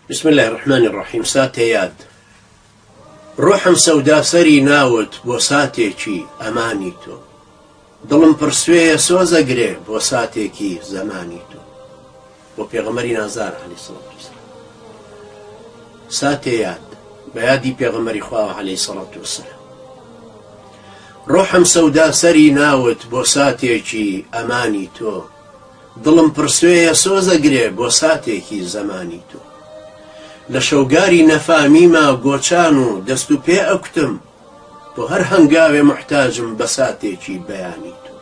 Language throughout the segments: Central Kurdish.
بسم الله الرحمن الرحيم. ساتي ياد روحم سودا سري ناوت بو ساتێکی ئەمانی تۆ، دڵم پرسوێیە سۆزەگرێ بۆ ساتێکی زەمانی تۆ. بۆ پێغەمبەری نازار عەلەیهی سەڵات وەسەلام. ساتێ یاد بە یادی پێغەمبەری خواوە عەلەیهی سەڵات وەسەلام. ڕۆحم سەودا سەری ناوت بۆ ساتێکی ئەمانی تۆ، دڵم پرسوێیە سۆزەگرێ بۆ ساتێکی زەمانی تۆ. لە شەوگاری نەفامیما گۆچان و دەست و پێ ئەکوتم، بۆ هەر هەنگاوێ محتاجم بە ساتێکی بەیانی تۆ.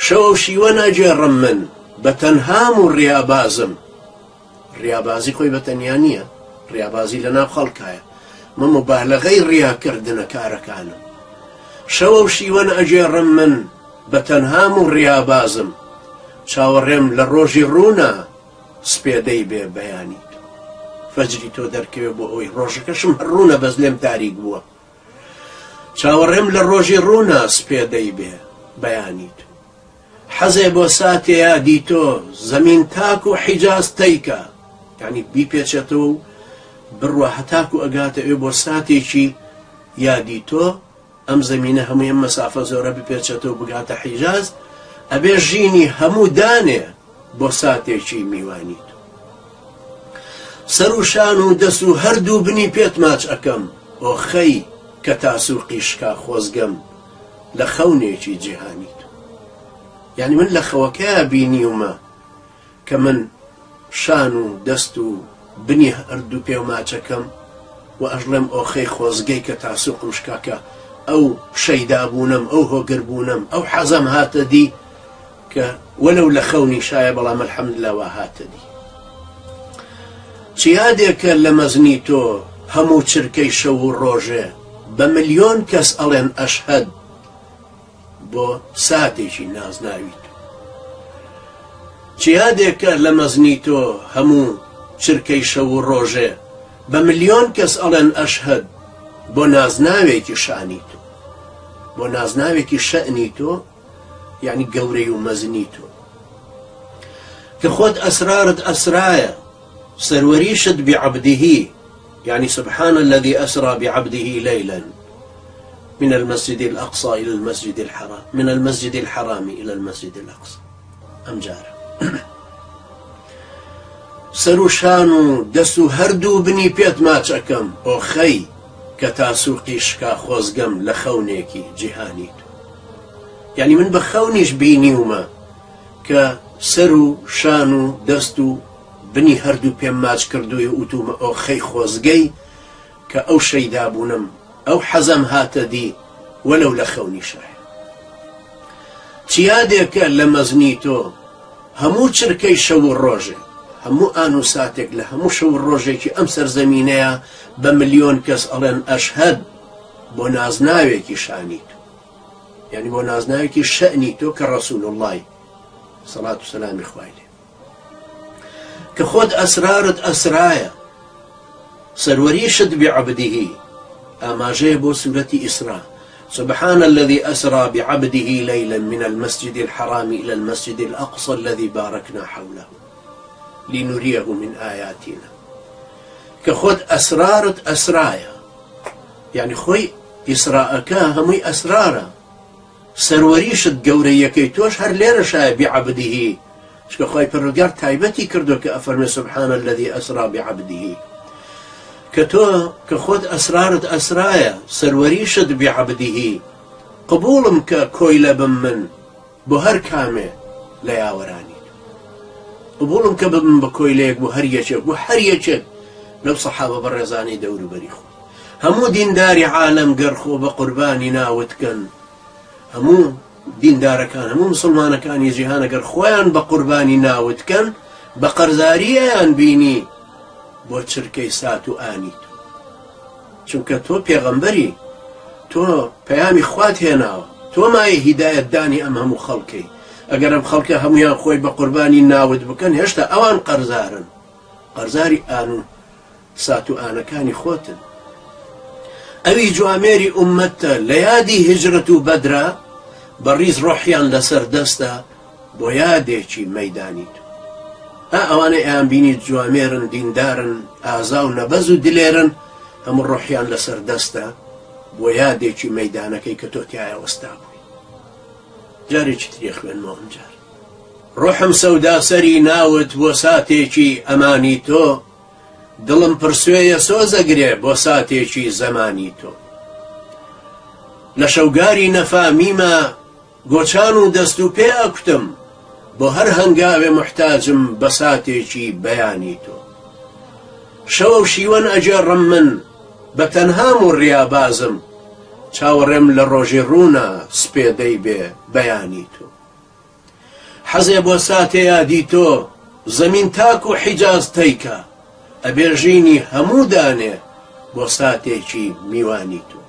شەو و شیوە ناگێڕم من بە تەنهام و ڕیابازم. ڕیابازی خۆی بە تەنیا نییە، ڕیابازی لە ناو خەڵکایە. من مبالەغەی ڕیاکردنە کارەکانم. شەو و شیوە ناگێڕم من بە تەنهام و ڕیابازم، چاوەڕێم لە ڕۆژی ڕوونا سپێدەی بێ بەیانی تۆ. فەجری تۆ دەرکەوێ بۆ ئەوەی ڕۆژەکەشم هەڕوونە بەس لێم تاریک بووە. چاوەڕێم لە ڕۆژی ڕوونا سپێدەی بێ بەیانی تۆ. حەزێ بۆ ساتێ یادی تۆ، زەمین تاک و حیجاز تەیکە، یعنی بیپێچێتەوە و بڕوە هەتاک و ئەگاتەوێ بۆ ساتێکی یادی تۆ. ئەم زەمینە هەمووی ئەم مەسافە زۆرە بپێچێتەوە بگاتە حیجاز، ئەبێ ژینی هەموو دانێ بۆ ساتێکی میوانی تۆ. سەر و شان و دەست و هەردوو بنی پێت ماچ ئەەکەم، ئۆخەی کە تاسووقی شکا خۆزگەم لە خەونێکی جیهانی تۆ. یعنی من لە خەوەکەیە بینیومە کە من شان و دەست و بنی هەردوو پێ و ماچەکەم و ئەژڵێم ئۆخەی خۆزگەی کە تاسووقم شکاکە، ئەو شەیدابوونم، ئەو هۆگربوونم، ئەو حەزەم هاتە دی کە وەلەو لە خەونی شایە، بەڵام ئەلحەمدوللا وا هاتە دی. چ یادێکە لە مەزنی تۆ هەموو چرکەی شەو و ڕۆژێ، بە ملیۆن کەس ئەڵێن ئەشهەد بۆ ساتێکی نازناوی تۆ. چ یادێکە لە مەزنی تۆ هەموو چرکەی شەو و ڕۆژێ، بە ملیۆن کەس ئەڵێن ئەشهەد بۆ نازناوێکی شانی تۆ، بۆ نازناوێکی شەئنی تۆ، یعنی گەورەی و مەزنی تۆ. کە خۆت ئەسرارت ئەسرایە، سەروەریشت بعبده، يعني سبحان الذي أسرى بعبده ليلا من المسجد الأقصى إلى المسجد الحرام، من المسجد الحرام إلى المسجد الأقصى. أمجار سرو شانو دسو هردو بني بيت ماچ أكم، أو خي كتاسوقي شكا خوزقم لخونيكي جهاني تو. يعني من بخونيش بينيوما كسرو شانو دستو بنی هەردوو پێم ماچ کردووی وتومە ئەو خەی خۆزگەی کە ئەو شەیدابوونم، ئەو حەزەم هاتە دی وەلەو لە خەونی شایە. چ یادێکە لە مەزنی تۆ هەموو چرکەی شەو و ڕۆژێ، هەموو ئان و ساتێک لە هەموو شەو و ڕۆژێکی ئەم سەرزەمینەیە بە ملیۆن کەس ئەڵێن ئەشهەد بۆ نازناوێکی شانی تۆ، یعنی بۆ نازناوێکی شەئنی تۆ کە ڕەسوول اللهی سەڵات و سەلامی خوای لێ. کە خۆت ئەسرارت ئەسرایە، سەروەریشت بعبده، ئاماژەیە بۆ سورەتی ئیسرا. سبحان الذي أسرى بعبده ليلا من المسجد الحرام إلى المسجد الأقصى الذي باركنا حوله لنريه من آياتنا. کە خۆت ئەسرارت ئەسرایە، یعنی خۆی ئیسراءەکە هەمووی ئەسرارە. سەروەریشت گەورەیەکەی تۆش هەر لێرەشایە بعبده، شکە خۆی پەروەردگار تایبەتی کردو کە ئەفەرمێ سبحان الذي أسرى بعبده. کە تۆ کە خۆت ئەسرارت ئەسرایە، سەروەریشت بعبده، قبوڵم کە کۆی لە بم من بۆ هەر کامێ لە یاوەرانی، قبوڵم کە بم بە کۆی لەیەک بۆ هەر یەکێک، بۆ هەر یەکێک لەو سەحابە بەڕێزانەی دەوروبەری خۆ. هەموو دینداری عالەم گەرخۆ بە قوربانی ناوتکەن، هەموو دیندارەکان، هەموو مسلمانەکانی جیهان ئەگەر خۆیان بە قوربانی ناوتکەن، بە قەرزاریەیان بینی بۆ چرکەی سات و ئانی تۆ. چونکە تۆ پێغەمبەری، تۆ پەیامی خوات هێناوە، تۆ مایە هیدایەت دانی ئەم هەموو خەڵکەی. ئەگەر ئەم خەڵکە هەمویان خۆی بە قوربانی ناوت بکەن، هێشتا ئەوان قەرزارن، قەرزاری ئان و سات و ئانەکانی خۆتن. ئەوی جوامێری ئومەتە لە یادی هجرەت و بەدرە، بەڕیز ڕۆحیان لەسەر دەستە بۆ یادێکی مەیدانی تۆ. ئەوانەی ئەیان بینی جوامێرن دیندارن ئازا و نەبەز و دلێرن هەموو ڕۆحیان لەسەر دەستە بۆ یادێکی مەیدانەکەی کە تۆ تایە وەستا بووی. جارێکی تری خوێنمەوە ئەمجار. ڕۆحم سەودا سەری ناوت بۆ ساتێکی ئەمانی تۆ، دڵم پرسوێیە سۆزەگرێ بۆ ساتێکی زەمانی تۆ. لە شەوگاری نەفامیمە گۆچان و دەست و پێ ئەکوتم، بۆ هەر هەنگاوێ محتاجم بە ساتێکی بەیانی تۆ. شەوە و شیوەن ئەجێڕم من بە تەنهام و ڕیابازم، چاوەڕێم لە ڕۆژی ڕوونە سپێدەی بێ بەیانی تۆ. حەزێ بۆ ساتێ یادی تۆ زەمین تاک و حیجاز تەیکە، ئەبێژینی هەموو دانێ بۆ ساتێکی میوانی تۆ.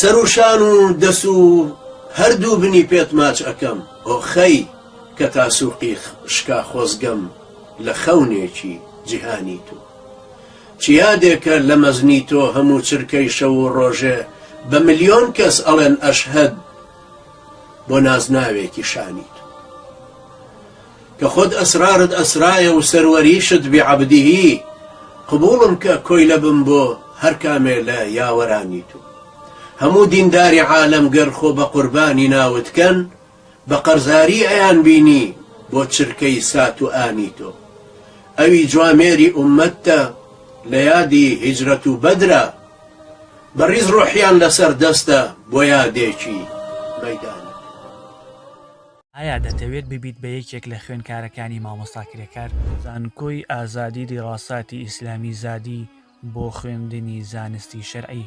سەر و شان و دەس و هەردوو بنی پێت ماچ ئەکەم، ئۆخەی کە تاسووقی شکا خۆزگەم لە خەونێکی جیهانی تۆ. چیادێکە لە مەزنی تۆ هەموو چرکەی شەو و ڕۆژێ بە ملیۆن کەس ئەڵێن ئەشهەد بۆ نازناوێکی شانی تۆ. کە خۆت ئەسرارت ئەسرایە و سەروەریشت بیعەبدیهی، قبوڵم کە کۆی لەبم بۆ هەر کامێ لە یاوەرانی تۆ. هەموو دینداری عالەم گەر خۆ بە قوربانی ناوتکەن، بە قەرزاری ئەیان بینی بۆ چرکەی سات و ئانی تۆ. ئەوی جوامێری ئومەتە لە یادی هیجرەت و بەدرە، بەڕیز ڕۆحیان لەسەر دەستە بۆ یادێکی مەیدانە. ئایا دەتەوێت ببیت بە یەکێک لە خوێندکارەکانی مامۆستا کرێکار؟ زانکۆی ئازادی دیڕاساتی ئیسلامی زادی بۆ خوێندنی زانستی شەرعی